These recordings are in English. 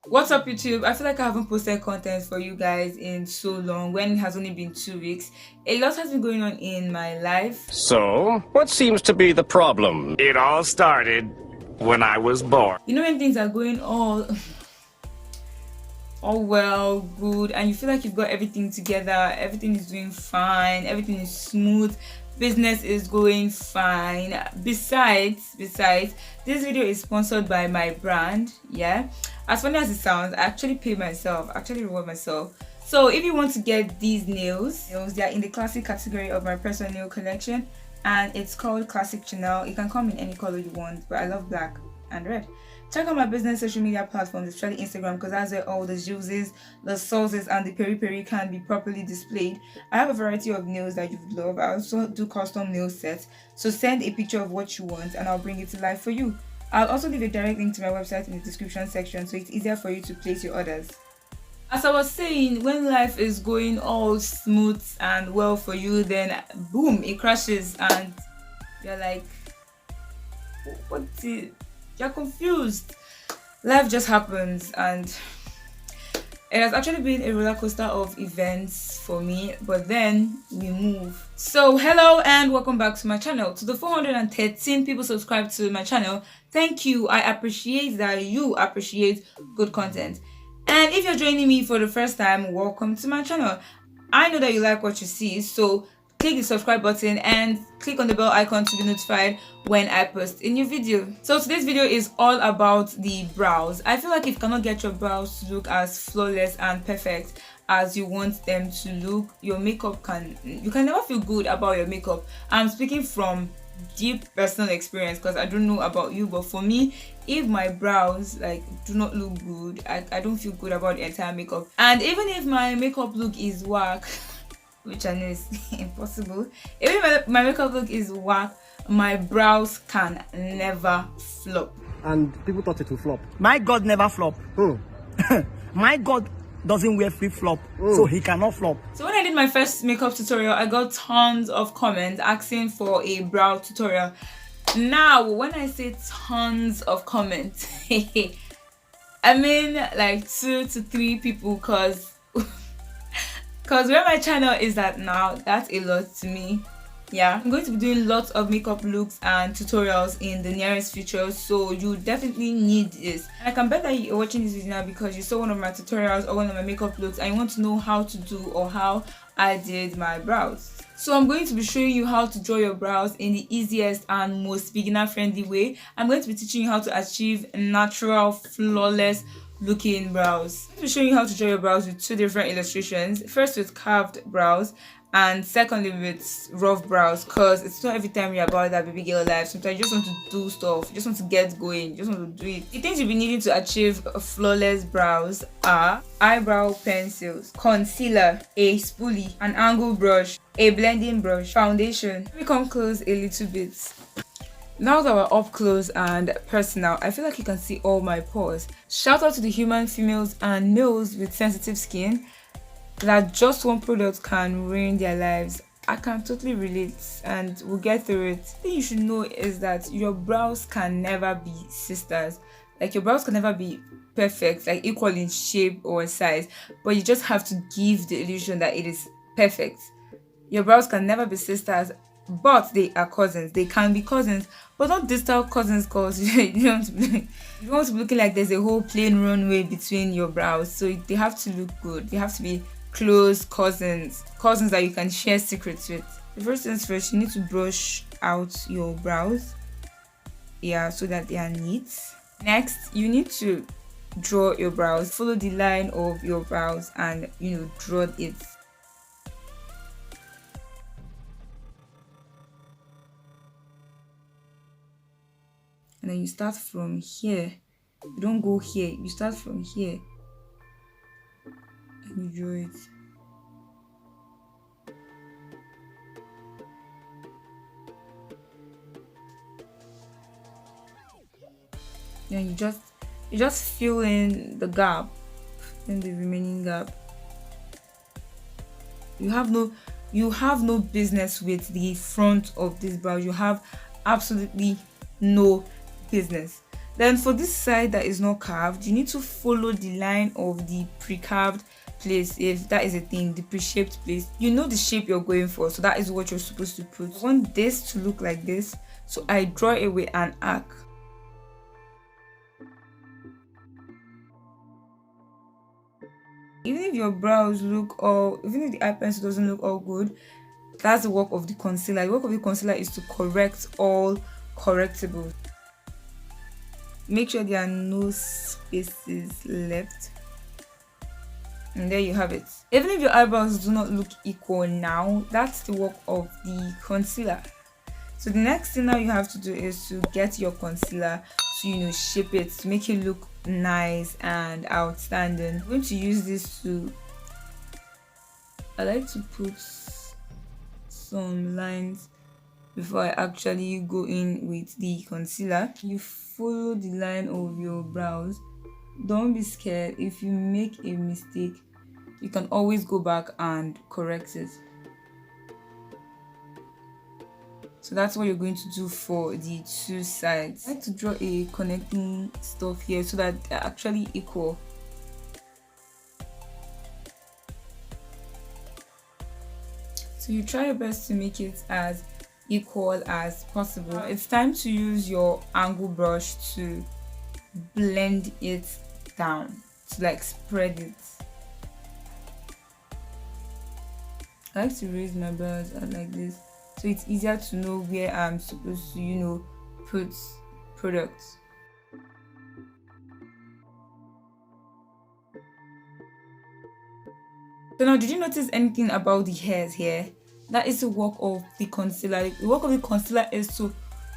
What's up, YouTube? I feel like I haven't posted content for you guys in so long when it has only been 2 weeks. A lot has been going on in my life. So, what seems to be the problem? It all started when I was born. You know when things are going all well, good, and you feel like you've got everything together, everything is doing fine, everything is smooth, business is going fine. Besides, this video is sponsored by my brand. Yeah, as funny as it sounds, I actually pay myself, actually reward myself. So if you want to get these nails, they are in the classic category of my personal nail collection, and it's called Classic Chanel. It can come in any color you want, but I love black and red. Check out my business social media platforms, especially Instagram, because that's where all the juices, the sauces, and the peri-peri can be properly displayed. I have a variety of nails that you would love. I also do custom nail sets, so send a picture of what you want and I'll bring it to life for you. I'll also leave a direct link to my website in the description section, so it's easier for you to place your orders. As I was saying, when life is going all smooth and well for you, then boom, it crashes and you're like, what's it? You're confused. Life just happens, and it has actually been a roller coaster of events for me, but then we move. So hello and welcome back to my channel. To the 413 people subscribed to my channel, thank you. I appreciate that you appreciate good content. And if you're joining me for the first time, welcome to my channel. I know that you like what you see, so click the subscribe button and click on the bell icon to be notified when I post a new video. So today's video is all about the brows. I feel like if you cannot get your brows to look as flawless and perfect as you want them to look, your makeup you can never feel good about your makeup. I'm speaking from deep personal experience because I don't know about you, but for me, if my brows do not look good, I don't feel good about the entire makeup. And even if my makeup look is whack, which I know is impossible, even my makeup look is whack, my brows can never flop. And people thought it would flop. My God never flop. My God doesn't wear flip-flop, so he cannot flop. So when I did my first makeup tutorial, I got tons of comments asking for a brow tutorial. Now, when I say tons of comments, I mean like 2 to 3 people, because where my channel is at now, that's a lot to me. Yeah, I'm going to be doing lots of makeup looks and tutorials in the nearest future, so you definitely need this. And I can bet that you're watching this video now because you saw one of my tutorials or one of my makeup looks and you want to know how to do or how I did my brows. So I'm going to be showing you how to draw your brows in the easiest and most beginner friendly way. I'm going to be teaching you how to achieve natural, flawless looking brows. I'm going to be showing you how to draw your brows with 2 different illustrations. First with carved brows, and secondly with rough brows, because it's not every time you're about that baby girl life. Sometimes you just want to do stuff, you just want to get going, you just want to do it. The things you'll be needing to achieve flawless brows are eyebrow pencils, concealer, a spoolie, an angle brush, a blending brush, foundation. Let me come close a little bit. Now that we're up close and personal, I feel like you can see all my pores. Shout out to the human females and males with sensitive skin that just one product can ruin their lives. I can totally relate and we'll get through it. The thing you should know is that your brows can never be sisters. Like, your brows can never be perfect, like equal in shape or size, but you just have to give the illusion that it is perfect. Your brows can never be sisters, but they are cousins. They can be cousins, but not distant cousins, because you don't want to be looking like there's a whole plain runway between your brows. So they have to look good. They have to be close cousins that you can share secrets with. The first things first, you need to brush out your brows, yeah, so that they are neat. Next, you need to draw your brows. Follow the line of your brows and draw it. And then you start from here. You don't go here, you start from here and you draw it. Then you just fill in the gap, in the remaining gap. You have no business with the front of this brow. You have absolutely no business. Then for this side that is not carved, you need to follow the line of the pre-carved place. If that is a thing, the pre-shaped place, you know the shape you're going for, so that is what you're supposed to put. I want this to look like this, so I draw it with an arc. Even if your brows look all, even if the eye pencil doesn't look all good, that's the work of the concealer. The work of the concealer is to correct all correctables. Make sure there are no spaces left. And there you have it. Even if your eyebrows do not look equal now, that's the work of the concealer. So the next thing now you have to do is to get your concealer to, you know, shape it, to make it look nice and outstanding. I'm going to use this to, I like to put some lines before I actually go in with the concealer. You follow the line of your brows. Don't be scared. If you make a mistake, you can always go back and correct it. So that's what you're going to do for the two sides. I like to draw a connecting stuff here so that they're actually equal. So you try your best to make it as equal as possible. It's time to use your angle brush to blend it down, to like spread it. I like to raise my brows out like this, so it's easier to know where I'm supposed to, you know, put products. So now, did you notice anything about the hairs here? That is the work of the concealer. The work of the concealer is to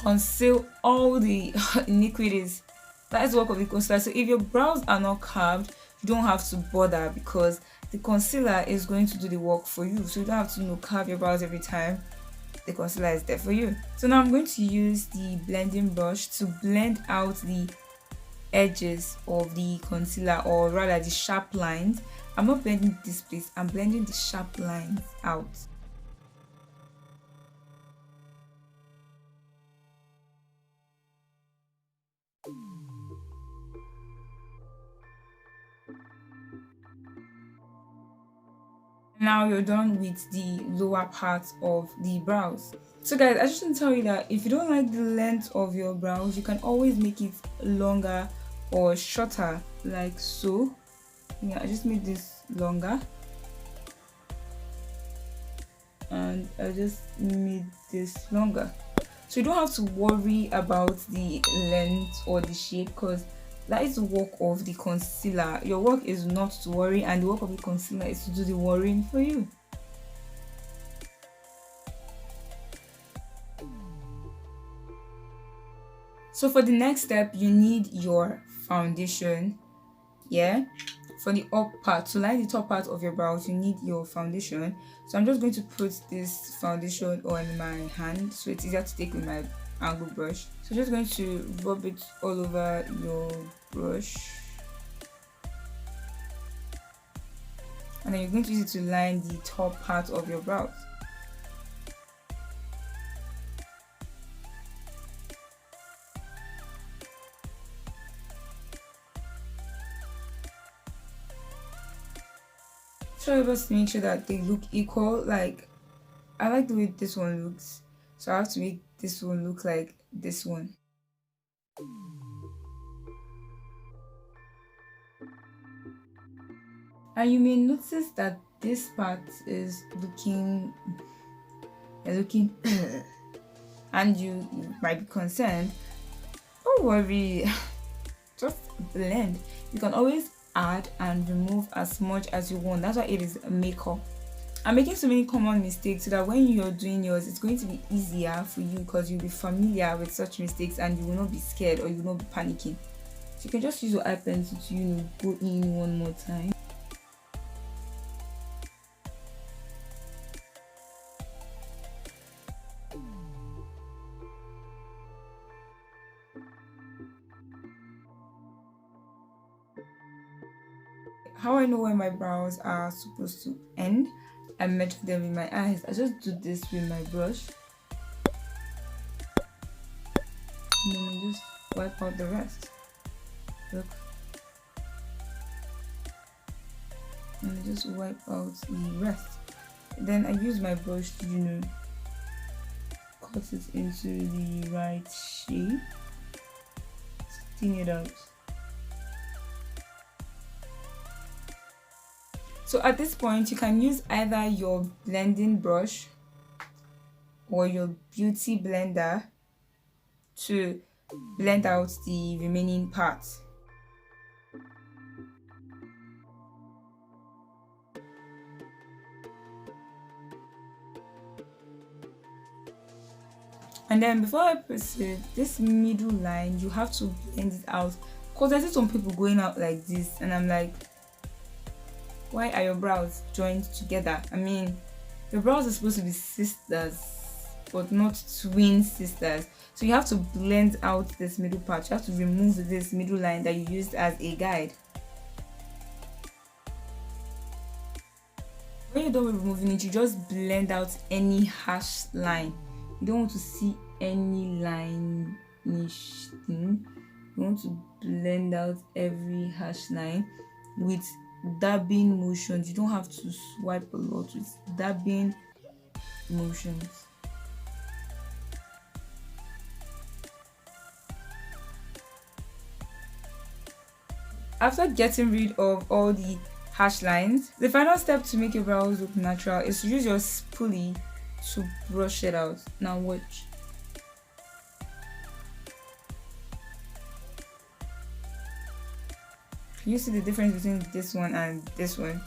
conceal all the iniquities. That is the work of the concealer. So if your brows are not carved, you don't have to bother, because the concealer is going to do the work for you. So you don't have to, you know, carve your brows every time. The concealer is there for you. So now I'm going to use the blending brush to blend out the edges of the concealer, or rather the sharp lines. I'm not blending this place, I'm blending the sharp lines out. Now you're done with the lower part of the brows. So guys, I just want to tell you that if you don't like the length of your brows, you can always make it longer or shorter, like so. Yeah, I just made this longer, and I just made this longer. So you don't have to worry about the length or the shape, because that is the work of the concealer. Your work is not to worry, and the work of the concealer is to do the worrying for you. So for the next step, you need your foundation. Yeah, for the up part, to line the top part of your brows, you need your foundation. So I'm just going to put this foundation on my hand, so it's easier to take with my angle brush. So just going to rub it all over your brush, and then you're going to use it to line the top part of your brows. Try your best to make sure that they look equal. Like, I like the way this one looks, so I have to make this one look like this one. And you may notice that this part is looking and you might be concerned. Don't worry, just blend. You can always add and remove as much as you want. That's why it is makeup. I'm making so many common mistakes so that when you're doing yours, it's going to be easier for you, because you'll be familiar with such mistakes and you will not be scared, or you will not be panicking. So you can just use your eye pencil to, you know, go in one more time. How I know when my brows are supposed to end, I measure them with my eyes. I just do this with my brush, and then I just wipe out the rest. Look. And I just wipe out the rest. Then I use my brush to, you know, cut it into the right shape. Thin it out. So at this point, you can use either your blending brush or your beauty blender to blend out the remaining parts. And then before I proceed, this middle line, you have to blend it out, because I see some people going out like this and I'm like, why are your brows joined together? I mean, your brows are supposed to be sisters, but not twin sisters. So you have to blend out this middle part. You have to remove this middle line that you used as a guide. When you're done with removing it, you just blend out any harsh line. You don't want to see any line-ish thing. You want to blend out every harsh line with dabbing motions. You don't have to swipe a lot, with dabbing motions. After getting rid of all the harsh lines, the final step to make your brows look natural is to use your spoolie to brush it out. Now watch. Can you see the difference between this one and this one?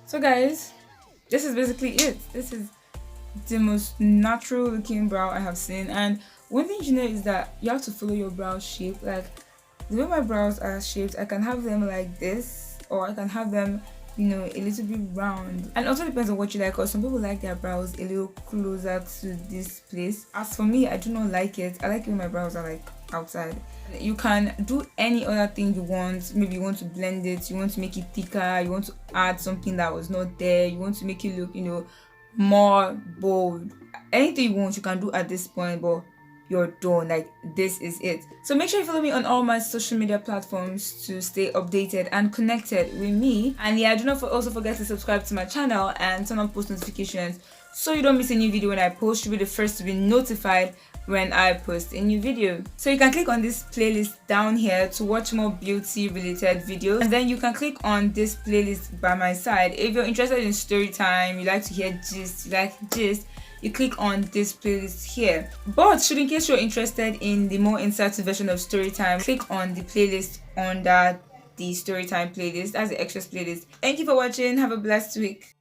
So guys, this is basically it. This is the most natural looking brow I have seen. And one thing you know is that you have to follow your brow shape. Like the way my brows are shaped, I can have them like this, or I can have them, you know, a little bit round. And also depends on what you like, because some people like their brows a little closer to this place. As for me, I do not like it. I like it when my brows are like outside. You can do any other thing you want. Maybe you want to blend it, you want to make it thicker, you want to add something that was not there, you want to make it look, you know, more bold. Anything you want, you can do at this point, but you're done. Like, this is it. So make sure you follow me on all my social media platforms to stay updated and connected with me. And yeah, do not also forget to subscribe to my channel and turn on post notifications so you don't miss a new video when I post. You'll be the first to be notified when I post a new video. So you can click on this playlist down here to watch more beauty related videos, and then you can click on this playlist by my side if you're interested in story time, you like to hear gist, you click on this playlist here. But should in case you're interested in the more insertive version of story time, click on the playlist under the story time playlist. That's the extras playlist. Thank you for watching. Have a blessed week.